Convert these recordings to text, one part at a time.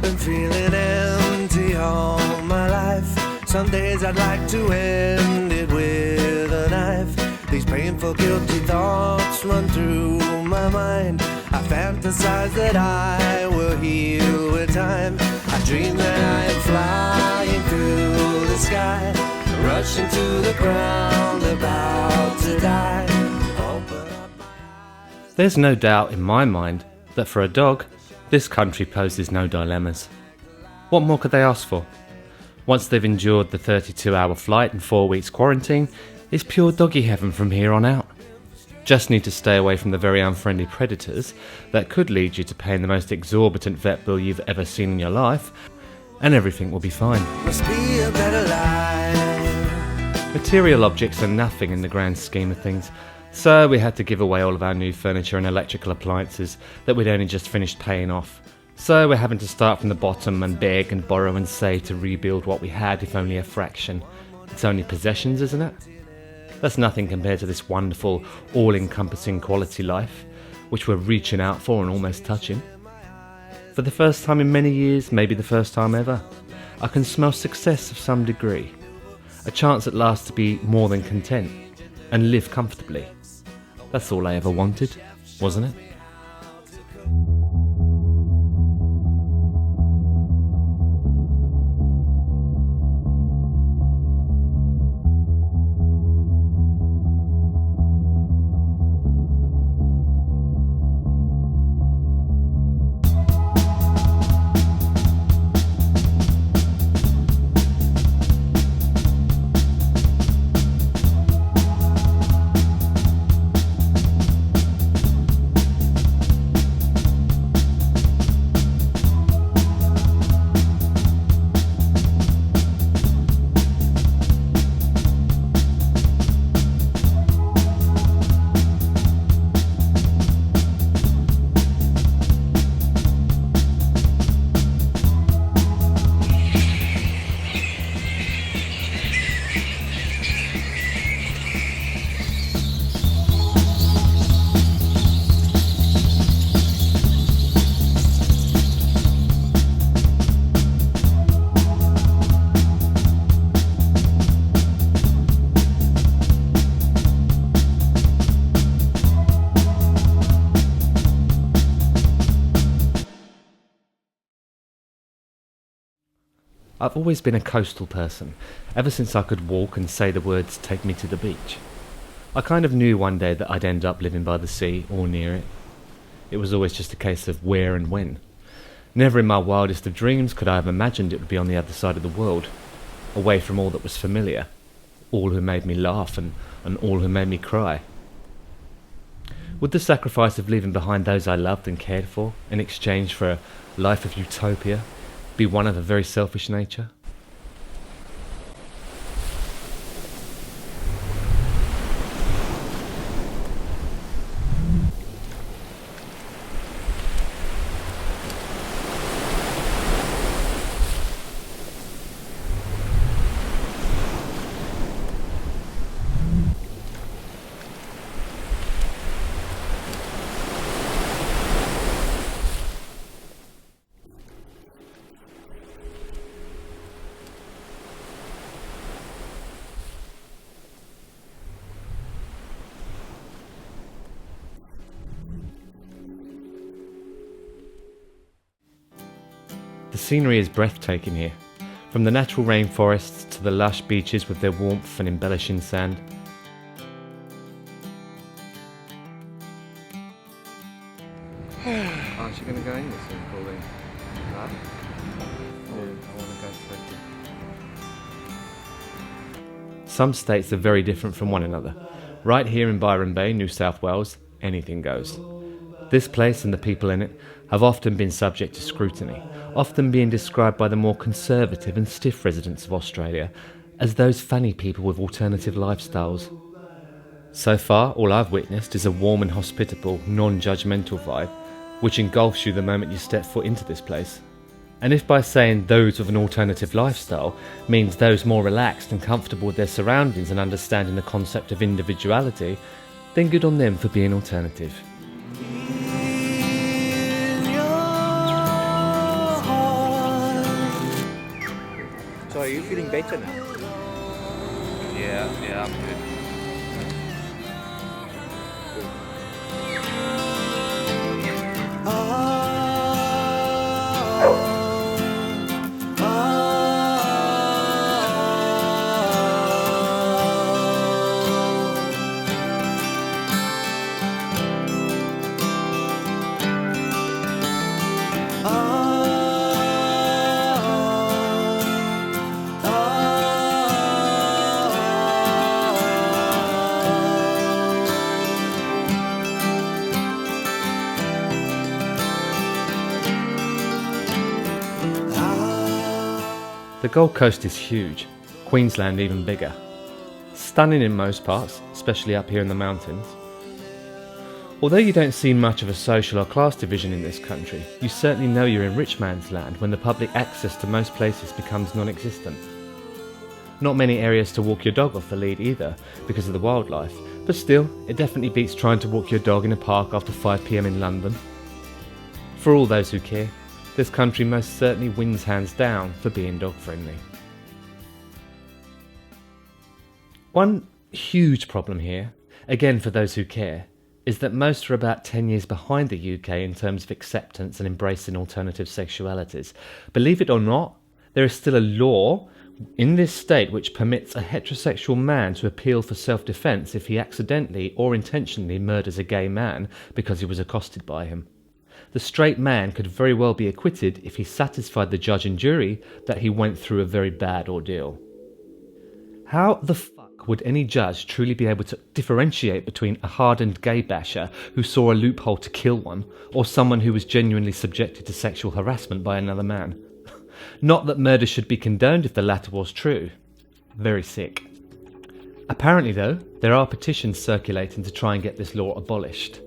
been feeling empty all my life. Some days I'd like to end it with a knife. These painful, guilty thoughts run through my mind. I fantasize that I will heal with time. I dream that I am flying through the sky, rushing to the ground, about to die. There's no doubt in my mind that for a dog, this country poses no dilemmas. What more could they ask for? Once they've endured the 32-hour flight and 4 weeks quarantine, it's pure doggy heaven from here on out. Just need to stay away from the very unfriendly predators that could lead you to paying the most exorbitant vet bill you've ever seen in your life, and everything will be fine. Must be a better life. Material objects are nothing in the grand scheme of things, so we had to give away all of our new furniture and electrical appliances that we'd only just finished paying off. So we're having to start from the bottom and beg and borrow and save to rebuild what we had, if only a fraction. It's only possessions, isn't it? That's nothing compared to this wonderful, all-encompassing quality life, which we're reaching out for and almost touching. For the first time in many years, maybe the first time ever, I can smell success of some degree. A chance at last to be more than content and live comfortably. That's all I ever wanted, wasn't it? I've always been a coastal person, ever since I could walk and say the words, "take me to the beach." I kind of knew one day that I'd end up living by the sea or near it. It was always just a case of where and when. Never in my wildest of dreams could I have imagined it would be on the other side of the world, away from all that was familiar, all who made me laugh and all who made me cry. Would the sacrifice of leaving behind those I loved and cared for, in exchange for a life of utopia, be one of a very selfish nature? The scenery is breathtaking here, from the natural rainforests to the lush beaches with their warmth and embellishing sand. Aren't you going to go in this swimming pool then? No? I want to go safety. Some states are very different from one another. Right here in Byron Bay, New South Wales, anything goes. This place and the people in it have often been subject to scrutiny, often being described by the more conservative and stiff residents of Australia as those funny people with alternative lifestyles. So far, all I've witnessed is a warm and hospitable, non-judgmental vibe, which engulfs you the moment you step foot into this place. And if by saying those with an alternative lifestyle means those more relaxed and comfortable with their surroundings and understanding the concept of individuality, then good on them for being alternative. you feeling better now? Yeah, I'm good. The Gold Coast is huge, Queensland even bigger. Stunning in most parts, especially up here in the mountains. Although you don't see much of a social or class division in this country, you certainly know you're in rich man's land when the public access to most places becomes non-existent. Not many areas to walk your dog off the lead either, because of the wildlife, but still, it definitely beats trying to walk your dog in a park after 5 PM in London. For all those who care, this country most certainly wins hands down for being dog friendly. One huge problem here, again for those who care, is that most are about 10 years behind the UK in terms of acceptance and embracing alternative sexualities. Believe it or not, there is still a law in this state which permits a heterosexual man to appeal for self-defence if he accidentally or intentionally murders a gay man because he was accosted by him. The straight man could very well be acquitted if he satisfied the judge and jury that he went through a very bad ordeal. How the fuck would any judge truly be able to differentiate between a hardened gay basher who saw a loophole to kill one, or someone who was genuinely subjected to sexual harassment by another man? Not that murder should be condoned if the latter was true. Very sick. Apparently though, there are petitions circulating to try and get this law abolished.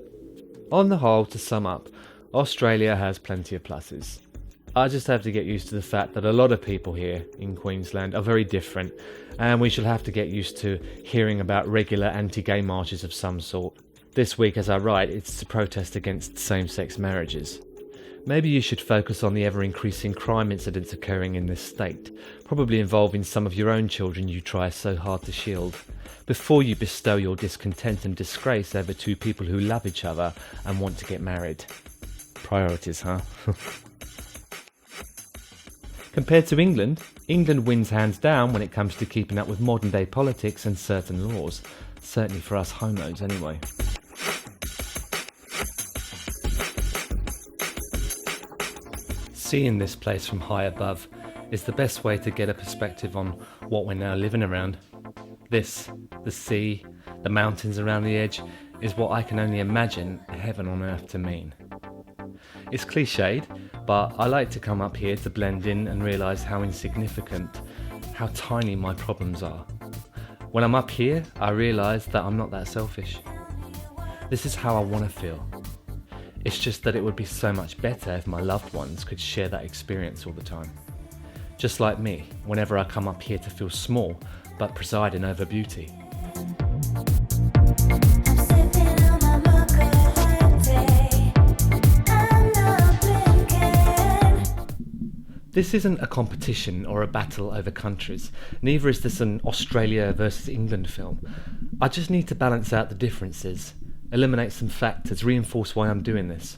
On the whole, to sum up, Australia has plenty of pluses. I just have to get used to the fact that a lot of people here in Queensland are very different, and we shall have to get used to hearing about regular anti-gay marches of some sort. This week, as I write, it's to protest against same-sex marriages. Maybe you should focus on the ever-increasing crime incidents occurring in this state, probably involving some of your own children you try so hard to shield, before you bestow your discontent and disgrace over two people who love each other and want to get married. Priorities, huh? Compared to England, England wins hands down when it comes to keeping up with modern day politics and certain laws. Certainly for us homos anyway. Seeing this place from high above is the best way to get a perspective on what we're now living around. This, the sea, the mountains around the edge, is what I can only imagine heaven on earth to mean. It's cliched, but I like to come up here to blend in and realise how insignificant, how tiny my problems are. When I'm up here, I realise that I'm not that selfish. This is how I want to feel. It's just that it would be so much better if my loved ones could share that experience all the time. Just like me, whenever I come up here to feel small, but presiding over beauty. This isn't a competition or a battle over countries, neither is this an Australia versus England film. I just need to balance out the differences, eliminate some factors, reinforce why I'm doing this.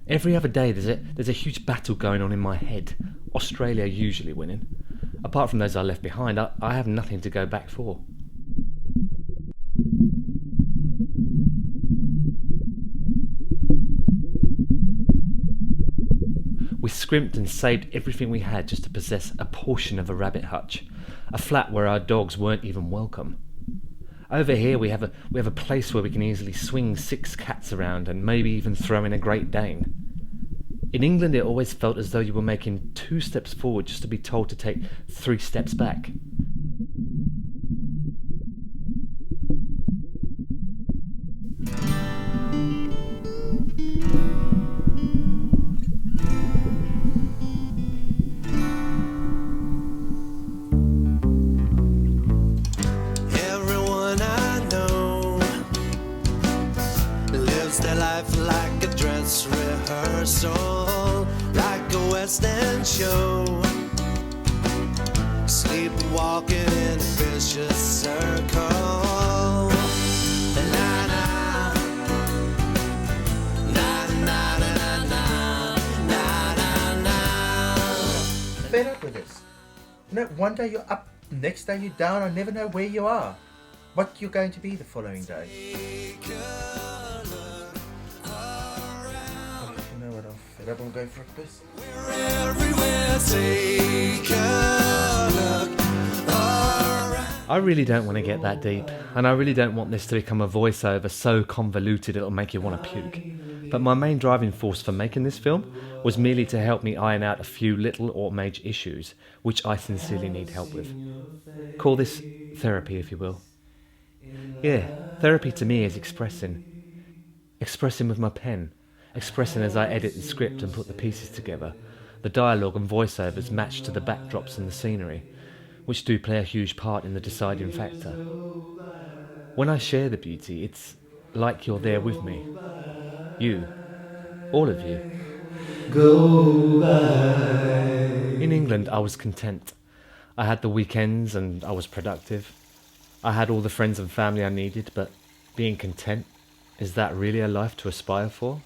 Every other day there's a huge battle going on in my head, Australia usually winning. Apart from those I left behind, I have nothing to go back for. We scrimped and saved everything we had just to possess a portion of a rabbit hutch, a flat where our dogs weren't even welcome. Over here we have a place where we can easily swing 6 cats around and maybe even throw in a Great Dane. In England it always felt as though you were making 2 steps forward just to be told to take 3 steps back. Everyone I know lives their life like a dress rehearsal, like a West End show. Sleepwalking in a vicious circle. Na na na na na na na na. Fed up with this. No, one day you're up, next day you're down. I never know where you are, what you're going to be the following day. Oh, you know what? I'm fed up. I'm going for a piss. We're everywhere. Take a look around. I really don't want to get that deep, and I really don't want this to become a voiceover so convoluted it'll make you want to puke. But my main driving force for making this film was merely to help me iron out a few little or major issues which I sincerely need help with. Call this therapy, if you will. Yeah, therapy to me is expressing. Expressing with my pen. Expressing as I edit the script and put the pieces together. The dialogue and voiceovers match to the backdrops and the scenery, which do play a huge part in the deciding factor. When I share the beauty, it's like you're there with me. You. All of you. In England, I was content. I had the weekends and I was productive. I had all the friends and family I needed, but being content, is that really a life to aspire for?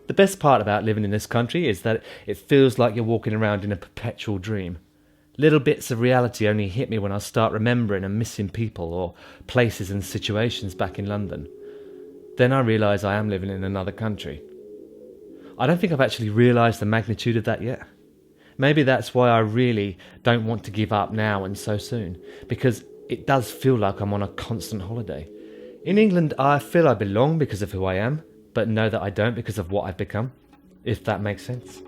The best part about living in this country is that it feels like you're walking around in a perpetual dream. Little bits of reality only hit me when I start remembering and missing people or places and situations back in London. Then I realise I am living in another country. I don't think I've actually realised the magnitude of that yet. Maybe that's why I really don't want to give up now and so soon, because it does feel like I'm on a constant holiday. In England, I feel I belong because of who I am, but know that I don't because of what I've become, if that makes sense.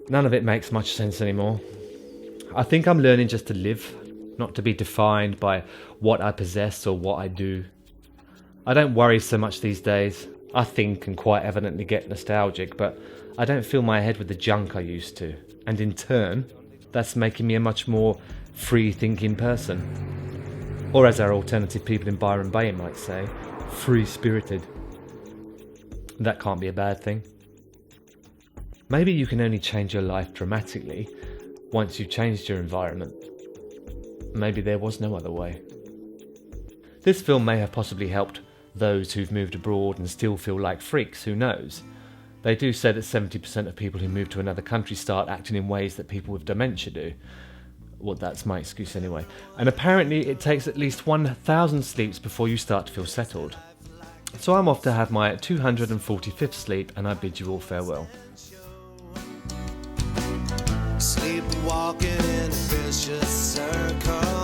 None of it makes much sense anymore. I think I'm learning just to live, not to be defined by what I possess or what I do. I don't worry so much these days. I think and quite evidently get nostalgic, but I don't fill my head with the junk I used to. And in turn, that's making me a much more free-thinking person. Or as our alternative people in Byron Bay might say, free-spirited. That can't be a bad thing. Maybe you can only change your life dramatically once you've changed your environment. Maybe there was no other way. This film may have possibly helped those who've moved abroad and still feel like freaks, who knows? They do say that 70% of people who move to another country start acting in ways that people with dementia do. Well, that's my excuse anyway. And apparently it takes at least 1,000 sleeps before you start to feel settled. So I'm off to have my 245th sleep, and I bid you all farewell. Sleepwalking in a vicious circle.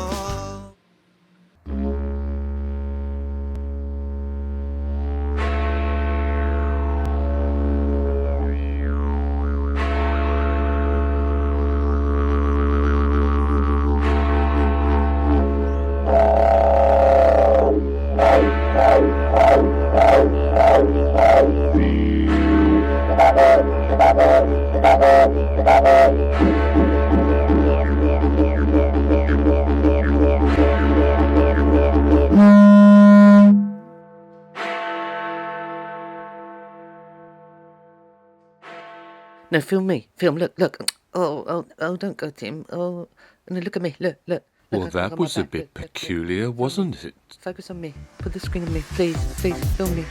No, film me. Film, look. Oh, don't go, Tim. Oh, no, look at me. Look. Well, that was a bit peculiar, wasn't it? Focus on me. Put the screen on me. Please, film me.